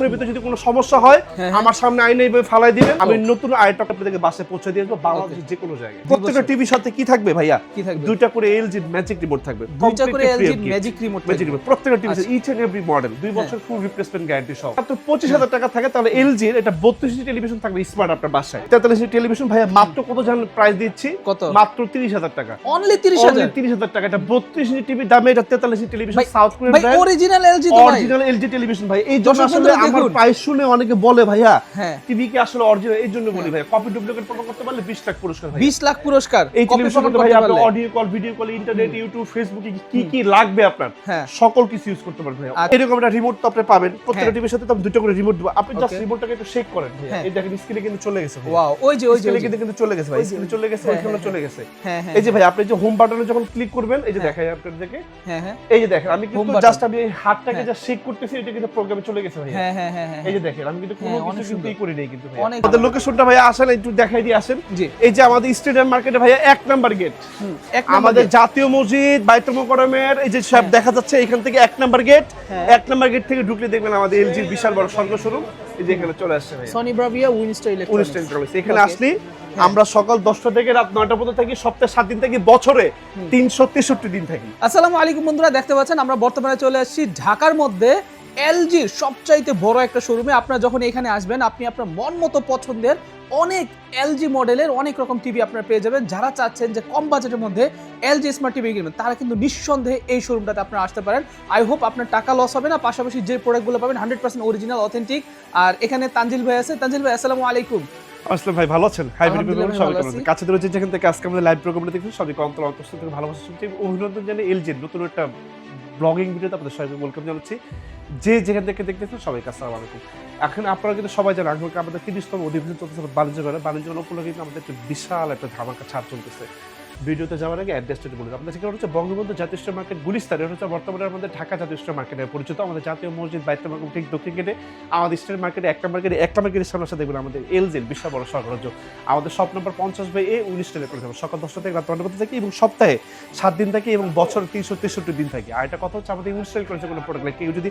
বছরের ভিতরে যদি কোনো সমস্যা হয় আমার সামনে আইনে এইভাবে ফালাই দিবেন, আমি নতুন আইটা আপনাদেরকে বাসে পৌঁছে দিয়ে আসবো বাংলাদেশের যে কোনো জায়গায়। প্রত্যেকটা টিভির সাথে কি থাকবে ভাইয়া? কি থাকবে? দুইটা করে এলজি ম্যাজিক রিমোট থাকবে, দুইটা করে এলজি ম্যাজিক রিমোট থাকবে প্রত্যেকটা TV each and every model 2 বছর ফুল রিপ্লেসমেন্ট গ্যারান্টি সহ। মাত্র 25,000 টাকা থাকে তাহলে এলজি এর এটা 32 ইঞ্চি টেলিভিশন থাকবে স্মার্ট আপনার বাসায়। 43 ইঞ্চি টেলিভিশন ভাইয়া মাত্র কত জানেন প্রাইস দিচ্ছি? কত? মাত্র 30,000 টাকা। অনলি 30,000? 30,000 টাকা। এটা 32 ইঞ্চি টিভি দামে এটা 43 ইঞ্চি টেলিভিশন সাউথ কোরিয়ান ভাই অরিজিনাল এলজি তো ভাই, অরিজিনাল এলজি টেলিভিশন ভাই। এই জন্য আসলে আমার প্রাইস শুনে অনেকে বলে ভাইয়া টিভি কি আসলে অরিজিনাল, এই জন্য বলি ভাই কপি ডুপ্লিকেট প্রমাণ করতে পারলে 20 লাখ পুরস্কার ভাই। 20 লাখ পুরস্কার এই টেলিভিশন করতে ভাই আপনি audio call, video call, internet, YouTube, ফেসবুকে কি কি লাগবে আপনার সকল কিছু ইউজ করতে পারবেন ভাই। এরকম একটা রিমোট তো আপনি পাবেন, প্রত্যেকটা টিভির সাথে তো দুটো করে রিমোট দিব। আপনি জাস্ট রিমোটটাকে একটু শেক করেন ভাই, এই দেখেন স্ক্রিনে কিন্তু চলে গেছে ভাই। ওয়াও, ওই যে স্ক্রিনে কিন্তু চলে গেছে ভাই, স্ক্রিনে চলে গেছে, ওইখানে চলে গেছে। এই যে ভাই আপনি যে হোম বাটনে যখন ক্লিক করবেন, এই যে দেখাই আপনাদেরকে, এই যে দেখেন আমি কিন্তু জাস্ট আমি এই হাতটাকে যা শেক করতেছি, এটা কিন্তু প্রোগ্রামে চলে গেছে ভাই। এই যে দেখেন আমি কিন্তু কোনো কিছু কিন্তু করি নাই কিন্তু ভাই। আমাদের লোকেশনটা ভাই আসেন একটু দেখাই দিয়ে আসেন। এই যে আমাদের স্টেডিয়াম মার্কেটে ভাই 1 নাম্বার গেট, আমাদের জাতীয় মসজিদ বাইতুল মোকাররমের এই যে সব দেখা যাচ্ছে, এখান থেকে 1 নাম্বার গেট, 1 নাম্বার গেট থেকে ঢুকলে দেখবেন আমাদের এলজির বিশাল বড় স্বর্গ শোরুম। এই যে এখানে চলে আসছে ভাই সনি ব্রাভিয়া উইনস্টার ইলেকট্রনিক্স। এখানে আসলি আমরা সকাল 10টা থেকে রাত 9টা পর্যন্ত থাকি, সপ্তাহে 7 দিন থাকি, বছরে 363 দিন থাকি। আসসালামু আলাইকুম বন্ধুরা, দেখতে পাচ্ছেন আমরা বর্তমানে চলে আসছি ঢাকার মধ্যে এলজির সবচাইতে বড় একটা শোরুমে। আপনারা যখন এখানে আসবেন আপনি আপনার মন মতো পছন্দের অনেক এলজি মডেলের অনেক রকম টিভি আপনারা পেয়ে যাবেন। যারা চাচ্ছেন যে কম বাজেটের মধ্যে এলজি স্মার্ট টিভি কিনবেন, তারা কিন্তু নিঃসন্দেহে এই শোরুমটাতে আপনারা আসতে পারেন। আই হোপ আপনার টাকা লস হবে না, পাশাপাশি যে প্রোডাক্টগুলো পাবেন 100% অরিজিনাল অথেন্টিক। আর এখানে তানজিল ভাই আছে। তানজিল ভাই আসসালামু আলাইকুম। আসলে ভাই ভালো আছেন? হাই ভিডিও সবাই কেমন আছেন? কাছে ধরে যেখান থেকে আজকে আমাদের লাইভ প্রোগ্রামটা দেখছেন সবাইকে অন্তর অন্তঃস্থল থেকে ভালোবাসা শুনছি, অভিনন্দন জানাই। এলজির নতুন একটা ব্লগিং ভিডিওতে আপনাদের সবাইকে ওয়েলকাম জানাচ্ছি। যে যেখান থেকে দেখতেছেন সবাইকে আসসালামু আলাইকুম। এখন আপনারা কিন্তু সবাই জানেন আমাদের 30তম অধিবেশন চলতেছে বাণিজ্য উপলক্ষে কিন্তু আমাদের একটা বিশাল একটা ধামাকা ছাড় চলতেছে। ভিডিওতে যাওয়ার আগে অ্যাড্রেসটা বলি আপনাদের, সেখানে হচ্ছে বঙ্গবন্ধু জাতীয় স্টোর মার্কেট গুলিস্তান, এটা হচ্ছে বর্তমানে আমাদের ঢাকা জাতীয় স্টোর মার্কেটে পরিচিত। আমাদের জাতীয় মসজিদ বাইতুল মোকাররম ঠিক দক্ষিণ গেটে আমাদের স্টোর মার্কেটে 1 নাম্বার গেটের সামনে সাথে দেখবেন আমাদের এলজির বিশাল বড় সরবরাহ। আমাদের শপ নম্বর 50/A উইনস্টারে করে যাবো, সকাল 10টা থেকে রাত 9টা পর্যন্ত থাকি এবং সপ্তাহে 7 দিন থাকি এবং বছর 363 দিন থাকি। আর এটা কথা হচ্ছে আমাদের উইনস্টাইল করেছে কোনো প্রোডাক্ট লাগে, কেউ যদি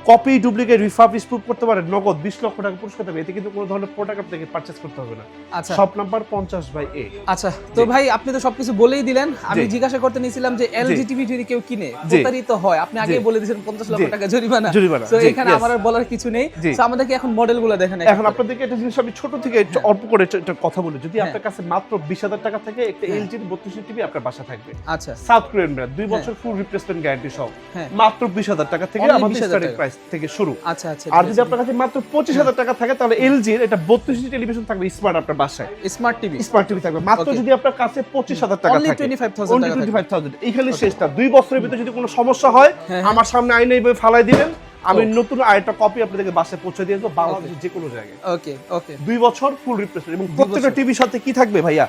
কপি ডুপ্লিকেট রিফার্বিশ প্রুফ করতে পারে নগদ 20 লক্ষ টাকা পুরস্কার দেবে। এতে কিন্তু কোনো ধরনের প্রোডাক্ট আপনাকে পারচেজ করতে হবে না। আচ্ছা, শপ নাম্বার 50/A। আচ্ছা তো ভাই আপনি তো সবকিছু বলেই দিলেন। আমি জিজ্ঞাসা করতে নিয়েছিলাম যে এলজি টিভি যদি কেউ কিনে প্রতারিত হয়, আপনি আগে বলে দিয়েছেন 50 লক্ষ টাকা জরিমানা। তো এখানে আমার আর বলার কিছু নেই। তো আমাদেরকে এখন মডেলগুলো দেখেন। এখন আপনাদেরকে একটা জিনিস আমি ছোট থেকে অল্প করে একটা কথা বলি, যদি আপনার কাছে মাত্র 20,000 টাকা থেকে একটা এলজি 32 ইঞ্চি টিভি আপনার বাসা থাকবে। আচ্ছা, সাউথ কোরিয়ান ব্র্যান্ড 2 বছর ফুল রিপ্লেসমেন্ট গ্যারান্টি সহ, মাত্র 20,000 টাকা থেকে আমাদের স্টার্টিং প্রাইস থেকে শুরু। আচ্ছা আচ্ছা। আর যদি আপনার কাছে মাত্র 25,000 টাকা থাকে তাহলে এলজি এর এটা 32 ইঞ্চি টেলিভিশন থাকবে স্মার্ট আপনার বাসায়, স্মার্ট টিভি থাকবে। মাত্র যদি আপনার কাছে 25,000 টাকা থাকে, 25,000 এইখানে শেষটা। 2 বছরের ভিতরে যদি কোনো সমস্যা হয় আমার সামনে আইনে এইভাবে ফালাই দিবেন, আমি নতুন আরেকটা কপি আপনাদেরকে বাসে পৌঁছে দিয়ে আসবো বাংলাদেশের যে কোনো জায়গায়। ওকে ওকে। 2 বছর ফুল রিপ্লেসমেন্ট এবং প্রত্যেকটা টিভির সাথে কি থাকবে ভাইয়া?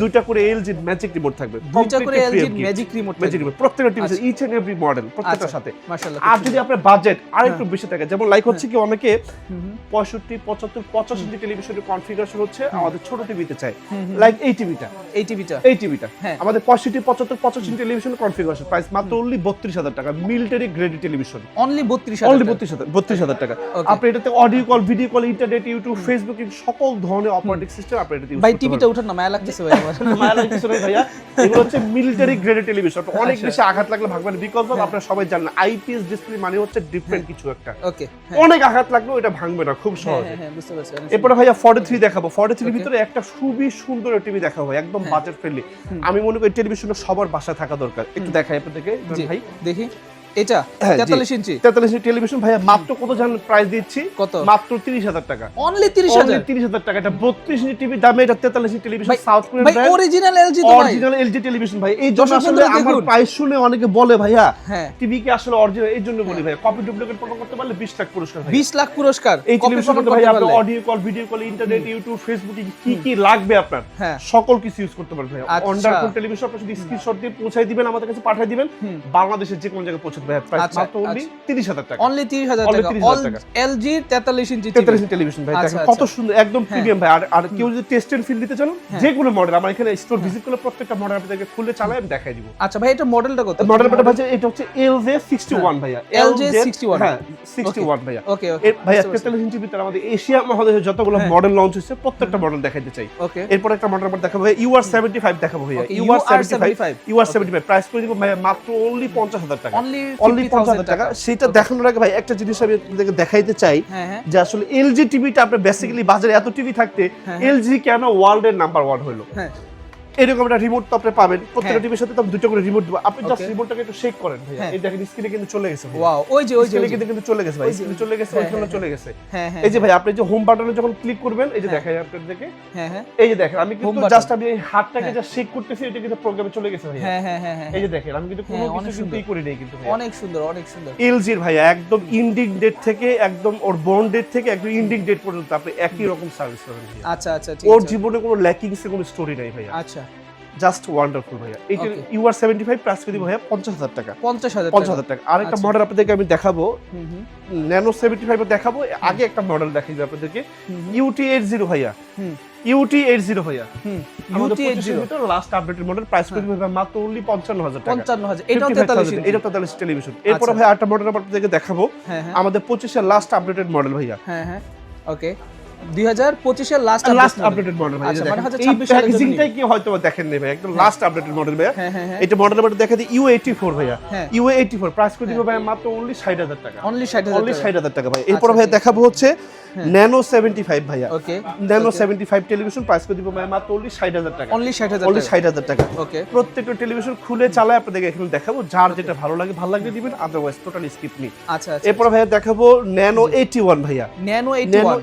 দুইটা করে এলজি ম্যাজিক রিমোট থাকবে, দুইটা করে এলজি ম্যাজিক রিমোট প্রত্যেকটা টিভির সাথে ইচ এন্ড এভরি মডেল প্রত্যেকটার সাথে। মাশাআল্লাহ। আর যদি আপনার বাজেট আরেকটু বেশি থাকে, যেমন লাইক হচ্ছে কি অনেকে 65, 75, 85 ইঞ্চি টেলিভিশনের কনফিগারেশন হচ্ছে আমাদের ছোট টিভিতে চাই, লাইক এই টিভিটা আমাদের 65, 75, 85 ইঞ্চি টেলিভিশনের কনফিগারেশন প্রাইস মাত্র অনলি 32,000 টাকা। মিলিটারি গ্রেড টেলিভিশন অনলি 32,000 টাকা। আপনি এটাতে audio call, video call, internet, YouTube, Facebook সকল ধরনের অপারেটিং সিস্টেম আপনি এটাতে ইউজ করতে পারবেন। ভাই টিভিটা উঠান না, মায়া লাগতেছে ভাই আমার। মায়া লাগতেছে না ভাইয়া, এগুলো হচ্ছে মিলিটারি গ্রেড টেলিভিশন। অনেক বেশি আঘাত লাগলে ভাগবেন, বিকজ অফ আপনারা সবাই জানেন আইপিএস ডিসপ্লে মানে হচ্ছে ডিফারেন্ট কিছু একটা। ওকে, অনেক আঘাত লাগলেও এটা ভাঙবে না খুব সহজে। হ্যাঁ বুঝতে পারছি। এরপর ভাইয়া 43 দেখাবো। 43 ভিতরে একটা খুবই সুন্দর টিভি দেখাবো, একদম বাজেট ফ্রেন্ডলি। আমি মনে করি টেলিভিশনটা সবার বাসায় থাকা দরকার। একটু দেখাই আপনাদেরকে ভাই, দেখি এটা 43 ইঞ্চি টেলিভিশন ভাইয়া মাত্র কত জানেন প্রাইস দিচ্ছি? কত? মাত্র 30,000 টাকা। অনলি 30,000 টাকা। এটা 32 ইঞ্চি টিভি দামে এটা 43 ইঞ্চি television south Korean brand original LG তো ভাই, অরিজিনাল এলজি টেলিভিশন ভাই। এই জন্য আসলে আমার প্রাইস শুনে অনেকে বলে ভাইয়া টিভি কি আসলে অরিজিনাল, এই জন্য বলি ভাই কপি ডুপ্লিকেট প্রমাণ করতে পারলে 20 লাখ পুরস্কার ভাই। 20 লাখ পুরস্কার এই টেলিভিশন করতে ভাই আপনি audio call, video call, internet, YouTube, ফেসবুকে কি কি লাগবে আপনার সকল কিছু ইউজ করতে পারবেন ভাই। অন্ডার কোন টেলিভিশন আপনি যদি স্ক্রিনশট দিয়ে পৌঁছাই দিবেন, আমাদের কাছে পাঠিয়ে দিবেন, বাংলাদেশের যে কোনো জায়গায় পৌঁছে ভাই, প্রাইস মাত্র অনলি 30,000 টাকা, অনলি 30,000 টাকা, LG 43 ইঞ্চি 43 ইঞ্চি টেলিভিশন ভাই, দেখেন কত সুন্দর, একদম প্রিমিয়াম ভাই। আর কেউ যদি টেস্ট এন্ড ফিল দিতে চান, যে কোনো মডেল আমার এখানে স্টোর ভিজিট করলে প্রত্যেকটা মডেল আপনাদেরকে খুলে চালায় আমি দেখাই দিব। আচ্ছা ভাই, এটা মডেলটা কত? মডেলটা ভাই এটা হচ্ছে LJ61 ভাইয়া, LJ61, হ্যাঁ 61 ভাইয়া। ওকে ওকে ভাইয়া 43 ইঞ্চির ভিতরে আমাদের এশিয়া মহাদেশে যতগুলো মডেল লঞ্চ হয়েছে প্রত্যেকটা মডেল দেখাইতে চাই। ওকে, এরপর একটা মডেল আমরা দেখাবো ভাই, UR75 দেখাবো ভাইয়া, UR75 প্রাইস করে দিব ভাইয়া মাত্র অনলি 50,000 টাকা, অনলি 50,000 টাকা। সেটা দেখানোর আগে ভাই একটা জিনিস আমি আপনাদেরকে দেখাইতে চাই যে আসলে LG টিভিটা আপনার বেসিক্যালি বাজারে এত টিভি থাকতে LG কেন ওয়ার্ল্ডের নাম্বার 1 হলো। এরকম একটা রিমোট তো আপনি পাবেন, প্রত্যেকটা টিভির সাথে তো দুটো করে রিমোট দিব, আপনি জাস্ট রিমোটটাকে একটু শেক করেন ভাইয়া, এই দেখেন স্ক্রিনে কিন্তু চলে গেছে। ওয়াও, ওই যে কিন্তু চলে গেছে ভাই, স্ক্রিনে চলে গেছে, ওইখানে চলে গেছে। এই যে ভাই আপনি যে হোম বাটনে যখন ক্লিক করবেন, এই যে দেখাই আপনাদেরকে, এই যে দেখেন আমি কিন্তু জাস্ট আমি এই হাতটাকে জাস্ট শেক করতেছি, এটা কিন্তু প্রোগ্রামে চলে গেছে ভাইয়া। এই যে দেখেন আমি কিন্তু কোনো কিছু কিছুই করি নাই কিন্তু ভাই, অনেক সুন্দর অনেক সুন্দর। LG এর ভাইয়া একদম ইন্ডিং ডেট থেকে একদম ওর বর্ন ডেট থেকে একদম ইন্ডিং ডেট পর্যন্ত আপনি একই রকম সার্ভিস পাবেন ভাইয়া। আচ্ছা আচ্ছা, ঠিক ওর আছে। জীবনে কোনো ল্যাকিংস এর কোনো স্টোরি নাই ভাইয়া। আচ্ছা, জাস্ট ওয়ান্ডারফুল ভাইয়া। এইটা UR75 প্রাইস করে দিব ভাইয়া 50,000 টাকা, 50,000 টাকা। আরেকটা মডেল আপনাদেরকে আমি দেখাবো, ন্যানো 75 দেখাবো। আগে একটা মডেল দেখাই দিব আপনাদেরকে, UT80 ভাইয়া, UT80 ভাইয়া, আমাদের 25 ভিতর লাস্ট আপডেটেড মডেল, প্রাইস করে দিব মাত্র অনলি 55,000 টাকা, 55,000। এটাও 43, এটা 43 টেলিভিশন। এরপর ভাই আরেকটা মডেল আপনাদেরকে দেখাবো, আমাদের 25 এর লাস্ট আপডেটেড মডেল ভাইয়া। ওকে, 2025 এর লাস্ট আপডেটেড মডেল ভাই। আচ্ছা, মানে হচ্ছে এই 26 সালের জন্য প্যাকেজিংটাই কি হয়তো দেখেন নাই ভাই, একদম লাস্ট আপডেটেড মডেল ভাই। এটা মডেল নাম্বার দেখা দিই U84 ভাইয়া, U84 প্রাইস করে দিব ভাই মাত্র অনলি 60,000 টাকা, অনলি 60,000 টাকা ভাই। এরপর ভাই দেখাবো হচ্ছে ন্যানো 75 ভাইয়া, ওকে, ন্যানো 75 টেলিভিশন প্রাইস করে দিব ভাই মাত্র অনলি 60,000 টাকা, অনলি 60,000 অনলি 60,000 টাকা। ওকে, প্রত্যেকটা টেলিভিশন খুলে চালায় আপনাদেরকে এখানে দেখাবো, যার যেটা ভালো লাগলে দিবেন, আদারওয়াইজ টোটালি স্কিপ নি। আচ্ছা আচ্ছা। এরপর ভাইয়া দেখাবো ন্যানো 81 ভাইয়া, ন্যানো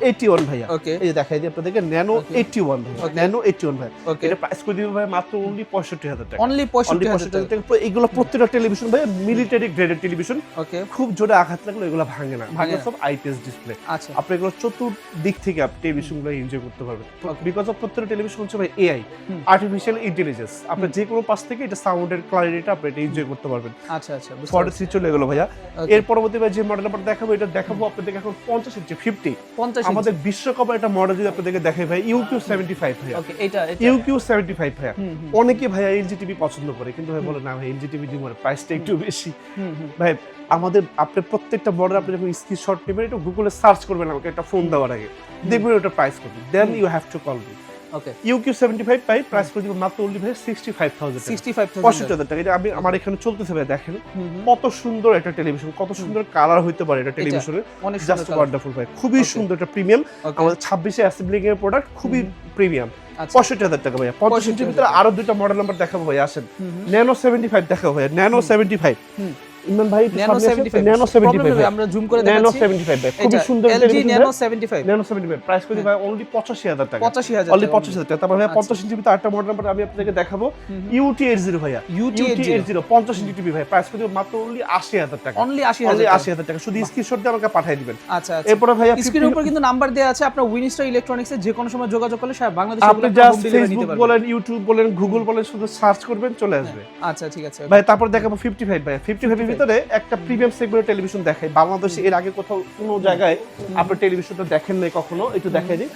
81 ভাইয়া। ওকে, এই যে দেখাই দিই আপনাদেরকে ন্যানো 81 ভাইয়া, ন্যানো 81 ভাই। এটা প্রাইস করে দিব ভাই মাত্র অনলি 65,000 টাকা, অনলি 65,000 টাকা। এগুলো প্রত্যেকটা টেলিভিশন ভাই মিলিটারি গ্রেডেড টেলিভিশন। ওকে, খুব জোরে আঘাত লাগলে এগুলো ভাঙে না, সব আইপিএস ডিসপ্লে। আচ্ছা, আপনি এগুলো চতুর্দিক থেকে আপনি টেলিভিশনগুলো এনজয় করতে পারবেন, বিকজ অফ প্রত্যেকটা টেলিভিশন হচ্ছে ভাই এআই, আর্টিফিশিয়াল ইন্টেলিজেন্স। আপনি যে কোনো পাশ থেকে এটা সাউন্ডের ক্লারিটিটা আপনি এটা এনজয় করতে পারবেন। আচ্ছা আচ্ছা, 43 চলে গেল ভাইয়া। এর পরবর্তী ভাই যে মডেল নাম্বার দেখাবো, এটা দেখাবো আপনাদেরকে এখন 50 ইঞ্চি 50 আমাদের বিশ্বকাপের একটা মডেল যদি আপনাদেরকে দেখাই ভাই, UQ75 ভাইয়া। ওকে, এটা UQ75 ভাইয়া। অনেকে ভাইয়া এলজি টিভি পছন্দ করে, কিন্তু ভাই বলে না ভাই এলজি টিভি দিব না, প্রাইসটা একটু বেশি। ভাই আমাদের আপনি প্রত্যেকটা মডেল আপনি যখন স্ক্রিনশট নেবেন, একটু গুগলে সার্চ করবেন, আমাকে একটা ফোন দেওয়ার আগে দেখবেন ওটা প্রাইস কত, then you have to call me. Okay, UQ75 price করে দিব মাত্র অনলি ভাই 65,000 টাকা। এটা আমি আমার এখানে চলতেছে ভাই, দেখেন কত সুন্দর একটা টেলিভিশন, কত সুন্দর কালার হইতে পারে এটা টেলিভিশনে, জাস্ট ওয়ান্ডারফুল ভাই, খুবই সুন্দর একটা প্রিমিয়াম। আমাদের 26 এ অ্যাসেম্বলিং এর প্রোডাক্ট, খুবই প্রিমিয়াম। 65,000 টাকা ভাইয়া। 50 ইঞ্চির ভিতরে আরো দুইটা মডেল নাম্বার দেখাবো ভাই, আসেন। ন্যানো 75 দেখাবো ভাইয়া, ন্যানো 75। ইমরান ভাই ন্যানো 75 আমরা জুম করে দেখাচ্ছি। ন্যানো 75 ভাই, খুবই সুন্দর LG ন্যানো 75, ন্যানো 75 প্রাইস করে ভাই অনলি 85,000 টাকা, 85,000 অনলি 85,000 টাকা। তারপর ভাই 50 ইঞ্চির ভিতরে আরেকটা মডেল নাম্বার আমি আপনাদেরকে দেখাবো, UT80 ভাইয়া, UT80 50 ইঞ্চি টিভি ভাই, প্রাইস করে মাত্র অনলি 80,000 টাকা, অনলি 80,000 টাকা। শুধু স্ক্রিনশট দিয়ে আমাকে পাঠিয়ে দিবেন। আচ্ছা আচ্ছা। এরপর ভাইয়া স্ক্রিনের উপর কিন্তু নাম্বার দেয়া আছে, আপনার উইনস্টার ইলেকট্রনিক্সে যে কোনো সময় যোগাযোগ করলে সারা বাংলাদেশে আপনি জাস্ট ফেসবুক বলেন, ইউটিউব বলেন, গুগল বলেন, শুধু সার্চ করবেন চলে আসবে। আচ্ছা ঠিক আছে ভাই। তারপর দেখাবো 55 ভাই, 55 এর ভিতরে একটা প্রিমিয়াম সেগমেন্টের টেলিভিশন দেখাই, বাংলাদেশে এর আগে কোথাও কোনো জায়গায় আপনি টেলিভিশনটা দেখেন নাই কখনো, একটু দেখাই দিই।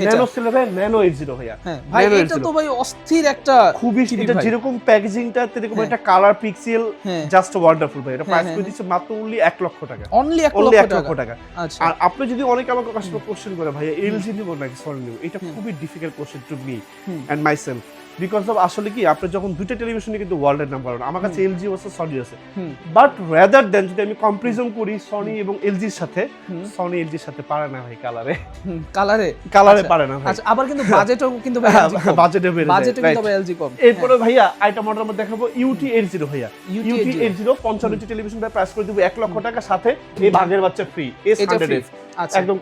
ন্যানো সিলভার ভাই, ন্যানো 80 ভাইয়া। ভাই এটা তো ভাই অস্থির একটা, খুবই এটা যেরকম প্যাকেজিংটা তেরকম একটা কালার পিক্সেল, জাস্ট ওয়ান্ডারফুল ভাই। এটা প্রাইস করে দিচ্ছে মাত্র অনলি 1 লক্ষ টাকা, অনলি 1 লক্ষ টাকা। আচ্ছা, আর আপনি যদি অনেকে আমাকে কাস্টমার কোশ্চেন করে ভাই এলজি নিব নাকি সনি নিব, এটা খুবই difficult question to me and myself, because of আসলে কি আপনি যখন দুইটা টেলিভিশনে কিন্তু ওয়ার্ল্ডের নাম্বার 1, আমার কাছে এলজি আছে, সনি আছে, বাট রাদার দেন যদি আমি কম্পারিজন করি সনি এবং এলজির সাথে, সনি এলজির সাথে পারে না ভাই কালারে পারে না ভাই। আচ্ছা, আবার কিন্তু বাজেটও কিন্তু ভাই বাজেটে বেড়ে যায়, বাজেটও কিন্তু ভাই এলজি কম। এরপরে ভাইয়া আইটা মডেল আমরা দেখাবো UT80 ভাইয়া, UT80 55 ইঞ্চি টেলিভিশন ভাই, প্রাইস করে দিব 1 লক্ষ টাকা, সাথে এই ভাগের বাচ্চা ফ্রি, S100 একদম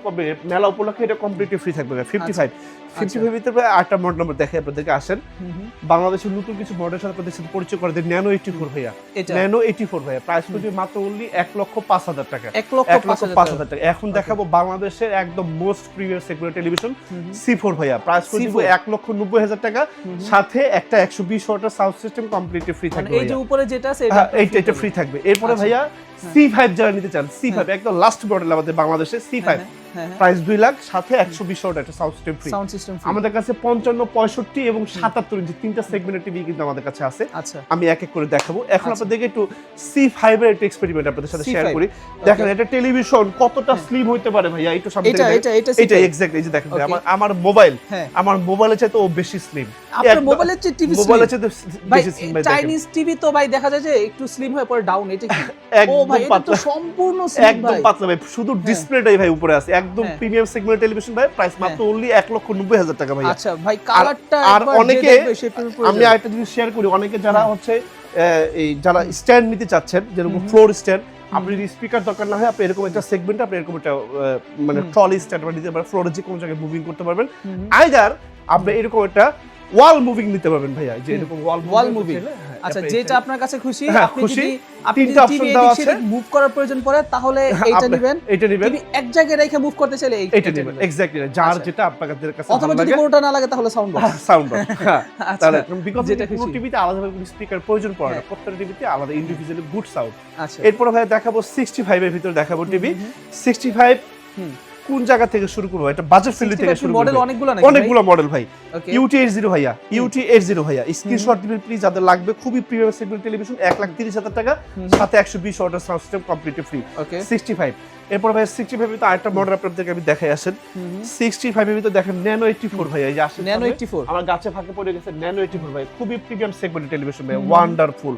মেলা উপলক্ষে এটা কমপ্লিটলি ফ্রি থাকবে। 55 ভিতরে আটটা মডেল নাম্বার দেখে আপনাদেরকে, আসেন বাংলাদেশের নতুন কিছু মডেলের সাথে আপনাদের সাথে পরিচয় করে দেন। ন্যানো 84 ভাইয়া, ন্যানো 84 ভাইয়া, প্রাইস করবে মাত্র অনলি 1,05,000 টাকা, 1,05,000 টাকা। এখন দেখাবো বাংলাদেশের একদম most premium segment television C4 ভাইয়া, প্রাইস করে দিব 1,90,000 টাকা, সাথে একটা 120 ওয়াটের সাউন্ড সিস্টেম কমপ্লিটলি ফ্রি থাকবে। এই যে উপরে যেটা আছে এটা ফ্রি থাকবে। এরপরে ভাইয়া C5 যারা নিতে চান, C5 একদম লাস্ট মডেল আমাদের বাংলাদেশে C5, প্রাইস 2 লাখ, সাথে 120 ওয়াট একটা সাউন্ড সিস্টেম ফ্রি। আমাদের কাছে 55, 65 এবং 77 ইঞ্চি তিনটা সেগমেন্টের টিভি কিন্তু আমাদের কাছে আছে। আমি এক এক করে দেখাবো। এখন আপনাদেরকে একটু C5 এর একটা এক্সপেরিমেন্ট আপনাদের সাথে শেয়ার করি। দেখেন এটা টেলিভিশন কতটা স্লিম হইতে পারে ভাইয়া, একটু সামনে থেকে এটা এক্স্যাক্টলি, এই যে দেখেন আমার মোবাইলের চাইতে ও বেশি স্লিম। আপনার মোবাইলের চেয়ে টিভি মোবাইলের চাইতে বেশি স্লিম ভাই। চাইনিজ টিভি তো ভাই দেখা যায় যে একটু স্লিম হয়ে পরে ডাউন, এটা কি? ও ভাই এটা তো সম্পূর্ণ স্লিম ভাই, একদম পাতলা ভাই, শুধু ডিসপ্লেটাই ভাই উপরে আছে, একদম প্রিমিয়াম সেগমেন্ট টেলিভিশন ভাই। প্রাইস মাত্র অনলি 1,90,000 টাকা ভাই। আচ্ছা ভাই, কালারটা আর অনেকে, আমি আরেকটা জিনিস শেয়ার করি, অনেকে যারা হচ্ছে এই যারা স্ট্যান্ড নিতে চাচ্ছেন, যেরকম ফ্লোর স্ট্যান্ড, আপনি যদি স্পিকার দরকার না হয়, আপনি এরকম একটা সেগমেন্ট, আপনি এরকম একটা মানে ট্রলি স্ট্যান্ড নিতে পারেন, ফ্লোরে যে কোনো জায়গায় মুভিং করতে পারবেন। আইদার আপনি এরকম একটা ওয়াল মুভিং নিতে পারবেন ভাইয়া, যে এরকম ওয়াল মুভিং। আচ্ছা, যেটা আপনার কাছে খুশি, আপনি খুশি, যদি তিনটা অপশন দেওয়া আছে, মুভ করার প্রয়োজন পড়ে তাহলে এইটা নেবেন, এটা নেবেন। যদি এক জায়গায় রেখে মুভ করতে চাইলে এইটা নেবেন, এক্স্যাক্টলি যার যেটা আপনাদের কাছে অথবা যদি কোনোটা না লাগে তাহলে সাউন্ড বক্স। তাহলে বিকজ কোনো টিভিতে আলাদাভাবে কোনো স্পিকার প্রয়োজন পড়ে না, প্রত্যেকটা টিভিতে আলাদা ইন্ডিভিজুয়ালি গুড সাউন্ড। আচ্ছা, এরপর ভাই দেখাবো 65 এর ভিতর দেখাবো টিভি। 65 কোন জায়গা থেকে শুরু করব? এটা বাজেট ফ্রেন্ডলি থেকে শুরু করব। মডেল অনেকগুলো মডেল ভাই। UT80 ভাইয়া, UT80 ভাইয়া, স্ক্রিনশট দিবেন প্লিজ যাদের লাগবে। খুবই প্রিমিয়াম সেগমেন্ট টেলিভিশন, 1,30,000 টাকা, সাথে 120 ওয়াটের সাউন্ড সিস্টেম কমপ্লিটলি ফ্রি। 65 এরপর ভাই 65 এর তো আরেকটা মডেল আপনাদেরকে আমি দেখাই আসেন। 65 এর ভিতর দেখেন ন্যানো 84 ভাইয়া, এই যে আসেন ন্যানো 84 আমার গাছে ফাঁকে পড়ে গেছে। ন্যানো 84 ভাই খুবই প্রিমিয়াম সেগমেন্ট টেলিভিশন ভাই, ওয়ান্ডারফুল।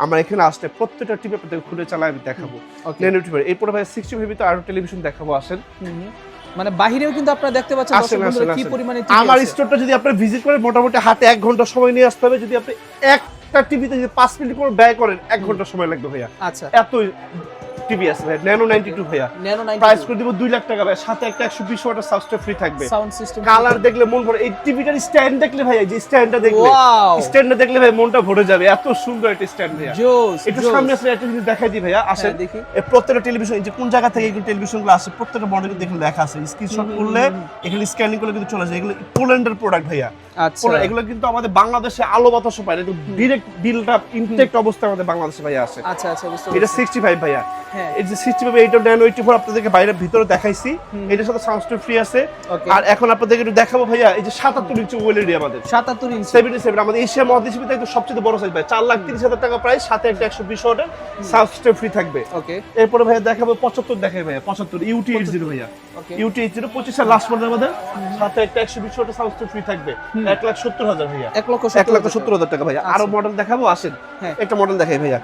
আমরা এখানে আসলে প্রত্যেকটা টিভি আপনাদের খুলে চালাই আমি দেখাবো। ন্যানো 84 এরপর ভাই 65 এর ভিতর আরো টেলিভিশন দেখাবো, আসেন। মানে বাহিরেও কিন্তু আপনারা দেখতে পাচ্ছেন দর্শক বন্ধুরা কি পরিমাণে টিভি আছে। আমার স্টোরটা যদি আপনি ভিজিট করেন মোটামুটি হাতে 1 ঘন্টা সময় নিয়ে আসতে হবে। যদি আপনি একটা টিভিতে যদি 5 মিনিট করে ব্যয় করেন 1 ঘন্টা সময় লাগবে ভাইয়া। আচ্ছা, এত টিভি আছে ভাই। ন্যানো 92 ভাইয়া, ন্যানো 92 প্রাইস করে দিব 2 লাখ টাকা ভাই, সাথে একটা 120 ওয়াটের সাউন্ড সিস্টেম ফ্রি থাকবে। সাউন্ড সিস্টেম কালার দেখলে মন ভরে, এই টিভিটার স্ট্যান্ড দেখলে ভাই, এই যে স্ট্যান্ডটা দেখলে, স্ট্যান্ডটা দেখলে ভাই মনটা ভরে যাবে, এত সুন্দর একটা স্ট্যান্ড ভাইয়া। একটু সামনে আসলে একটা জিনিস দেখাই দিই ভাইয়া, আসেন। এই প্রত্যেকটা টেলিভিশন, এই যে কোন জায়গা থেকে এই টেলিভিশনগুলো আসে, প্রত্যেকটা মডেল দেখলে লেখা আছে, স্ক্রিনশট করলে এখানে স্ক্যানিং করলে কিন্তু চলে যায়। এগুলো পোল্যান্ডের প্রোডাক্ট ভাইয়া। আচ্ছা, এগুলো কিন্তু আমাদের বাংলাদেশে আলো বাতাস পায় না, ডাইরেক্ট বিলটা ইনটেক্ট অবস্থায় আমাদের বাংলাদেশে ভাইয়া আসে। আচ্ছা আচ্ছা, বুঝতে এটা 65 ভাইয়া। এই যে 65 এইটা ন্যানো 84 আপনাদেরকে বাইরের ভিতরে দেখাইছি, এটার সাথে সাউন্ড সিস্টেম ফ্রি আছে। আর এখন আপনাদেরকে একটু দেখাবো ভাইয়া, এই যে 77 ইঞ্চি OLED আমাদের, 77 ইঞ্চি 77 আমাদের এশিয়া মহাদেশে তো সবচেয়ে বড় সাইজ ভাই, 4,30,000 টাকা প্রাইস, সাথে একটা 120 ওয়াটের সাউন্ড সিস্টেম ফ্রি থাকবে। ওকে, এরপরে ভাইয়া দেখাবো 75 দেখাই ভাইয়া, 75 UT80 ভাইয়া। UT80 25 এর লাস্ট মডেল আমাদের, সাথে একটা 120 ওয়াটের সাউন্ড সিস্টেম ফ্রি থাকবে। 1,70,000 ভাইয়া, 1,70,000 টাকা ভাইয়া। আরো মডেল দেখাবো, আসেন। একটা মডেল দেখাই ভাইয়া,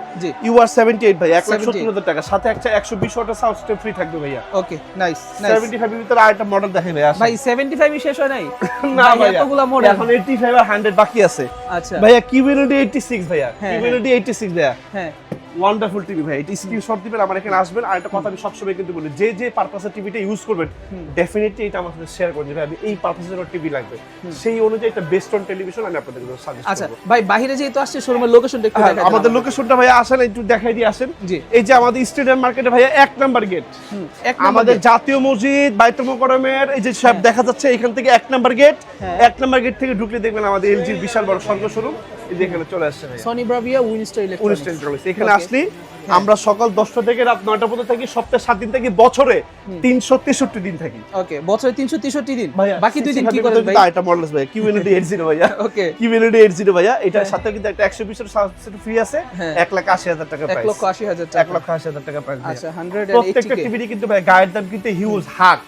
UR78 ভাই, 1,70,000 টাকা, সাথে একটা 120 ওয়াটের সাউন্ড সিস্টেম ফ্রি থাকবে ভাইয়া। ওকে, নাইস। 75 এর ভিতরে আরেকটা মডেল দেখাই ভাইয়া, ভাই 75 ই শেষ হয় নাই না ভাইয়া, এতগুলা মডেল, এখন 85 আর 100 বাকি আছে। আচ্ছা ভাইয়া QLED 86 ভাইয়া, QLED 86 ভাইয়া, হ্যাঁ ওয়ান্ডারফুল টিভি ভাই। এটা স্ক্রিনশট দিবেন, আমার এখানে আসবেন। আর একটা কথা আমি সবসময় কিন্তু বলি, যে যে পারপাসে টিভিটা ইউজ করবেন ডেফিনেটলি এটা আমার সাথে শেয়ার করবেন, আমি এই পারপাসে জন্য টিভি লাগবে, সেই অনুযায়ী একটা বেস্ট অন টেলিভিশন আমি আপনাদের জন্য সাজেস্ট করব। আচ্ছা ভাই, বাইরে যেহেতু আসছে শোরুমের লোকেশনটা একটু দেখাই। আমাদের লোকেশনটা ভাইয়া আসেন, একটু দেখাই দিয়ে আসেন। এই যে আমাদের স্টেডিয়াম মার্কেটে ভাইয়া 1 নাম্বার গেট, আমাদের জাতীয় মসজিদ বাইতুল মোকাররমের এই যে সব দেখা যাচ্ছে, এখান থেকে 1 নাম্বার গেট, 1 নাম্বার গেট থেকে ঢুকলে দেখবেন আমাদের এলজির বিশাল বড় স্বর্গ শোরুম, এই যে এখানে চলে আসছে ভাইয়া, সনি ব্রাভিয়া উইনস্টার ইলেকট্রনিক্স। এখানে আসলে আমরা সকাল 10টা থেকে রাত 9টা পর্যন্ত থাকি, সপ্তাহে 7 দিন থাকি, বছরে 363 দিন থাকি। ওকে, বছরে 363 দিন, বাকি 2 দিন কি করেন ভাই? এটা মডেলস ভাই, QLED 80 ভাইয়া। ওকে, QLED 80 ভাইয়া, এটার সাথে কিন্তু একটা 120 এর সাউন্ড সিস্টেম ফ্রি আছে, 1,80,000 টাকা প্রাইস, 1,80,000 টাকা, 1,80,000 টাকা প্রাইস। আচ্ছা, 180 প্রত্যেকটা টিভি কিন্তু ভাই গায়ের দাম কিন্তু হিউজ হাক।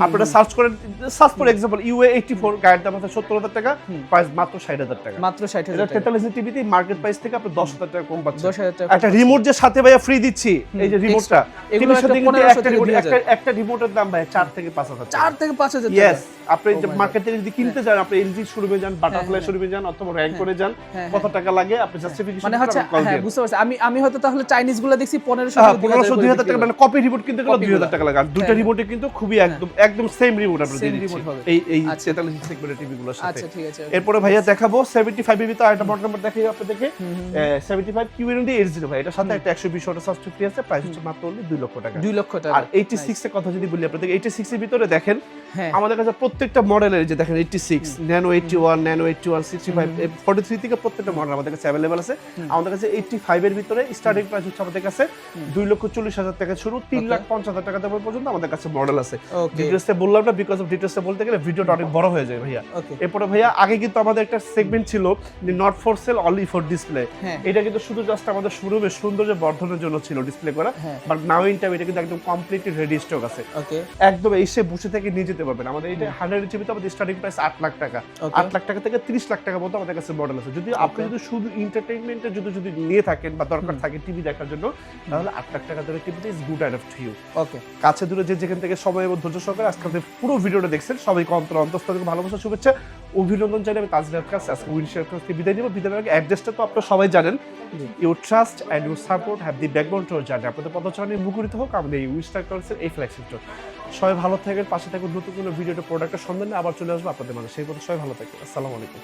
আপনারা সার্চ করেন, সার্চ ফর এক্সাম্পল UA84 গায়ের দাম আছে 70,000 টাকা, প্রাইস মাত্র 60,000 টাকা, মাত্র 60,000 টাকা। 43 টিভিতে মার্কেট প্রাইস থেকে আপনি 10,000 টাকা কম পাচ্ছেন। 10,000 টাকা একটা রিমোট যে সাথে ভাইয়া ফ্রি দিচ্ছি, এই যে রিমোটটা, টিভির সাথে কিন্তু একটা রিমোটের দাম ভাই 4 থেকে 5,000 টাকা, 4 থেকে 5,000 টাকা। ইয়েস, আপনি যে মার্কেট থেকে যদি কিনতে যান, আপনি এলজি শোরুমে যান, বাটারফ্লাই শোরুমে যান, অথবা র‍্যাঙ্ক করে যান, কত টাকা লাগে আপনি জাস্টিফিকেশন মানে হচ্ছে, হ্যাঁ বুঝতে পারছি। আমি হয়তো তাহলে চাইনিজ গুলো দেখছি 1500 2000 টাকা, মানে কপি রিমোট কিনতে গেলে 2000 টাকা লাগে। আর দুইটা রিমোটে কিন্তু খুবই একদম সেম রিমোট আপনি দিয়ে দিচ্ছেন এই 43 সেগমেন্টের টিভিগুলোর সাথে। আচ্ছা, ঠিক আছে। এরপরে ভাইয়া দেখাবো 75 এর ভিতরে আরেকটা মডেল নাম্বার দেখাই আপনাদেরকে, 75 QLED 80 ভাই, এটার সাথে একটা 120 ওয়াটের সাউন্ড ফ্রি আছে, প্রাইস হচ্ছে মাত্র 2 লক্ষ টাকা। 2 লক্ষ টাকা। আর 86 এর কথা যদি বলি আপনাদেরকে, 86 এর ভিতরে দেখেন হ্যাঁ। আমাদের কাছে প্রত্যেকটা মডেলের যে দেখেন 86, ন্যানো 81, ন্যানো 81, 65, 43 থেকে প্রত্যেকটা মডেল আমাদের কাছে অ্যাভেলেবল আছে। আমাদের কাছে 85 এর ভিতরে স্টার্টিং প্রাইস হচ্ছে আমাদের কাছে 2,40,000 টাকা শুরু, 3,50,000 টাকা দাম পর্যন্ত আমাদের কাছে মডেল আছে। ডিটেইলসে বললাম না, বিকজ অফ ডিটেইলসে বলতে গেলে ভিডিওটা অনেক বড় হয়ে যায় ভাইয়া। এরপরে ভাইয়া আগে কিন্তু আমাদের একটা সেগমেন্ট ছিল not for sale only for display, এটা কিন্তু শুধু জাস্ট আমাদের শোরুমের সৌন্দর্য বর্ধনের জন্য ছিল ডিসপ্লে করা, বাট নাও ইন টাইম এটা কিন্তু একদম কমপ্লিটলি রেডি স্টক আছে। একদম এসে বসে থেকে নিয়ে যেতে পারবেন। আমাদের এটা 100 জিবি আমাদের স্টার্টিং প্রাইস 8 লাখ টাকা, 8 লাখ টাকা থেকে 30 লাখ টাকা পর্যন্ত আমাদের কাছে মডেল আছে। যদি আপনি যদি শুধু এন্টারটেইনমেন্টে যদি নিয়ে থাকেন বা দরকার থাকে টিভি দেখার জন্য, তাহলে 8 লাখ টাকা ধরে টিভিতে is good enough to you. Okay, কাছে দূরে যে যেখান থেকে সময় এবং ধৈর্য সহকারে আজকে পুরো ভিডিওটা দেখছেন, সবাইকে অন্তঃস্থল থেকে ভালোবাসা, শুভেচ্ছা, অভিনন্দন জানাই। আমি তাজরিয়ার কাছে আজকে উইনশেয়ার কাছ থেকে বিদায় নিব। বিদায়ের আগে অ্যাড্রেসটা তো আপনারা সবাই জানেন, your trust and your support have the backbone to our journey. আপনাদের পদচারণে মুখরিত হোক আমাদের এই উইনস্টার কার্সের এই ফ্ল্যাগশিপ স্টোর। সবাই ভালো থাকেন, পাশে থাকুন, নতুন কোনো ভিডিওটা প্রোডাক্টের সন্ধানে আবার চলে আসবো আপনাদের মাঝে। সেই পথে সবাই ভালো থাকবেন। আসসালামু আলাইকুম।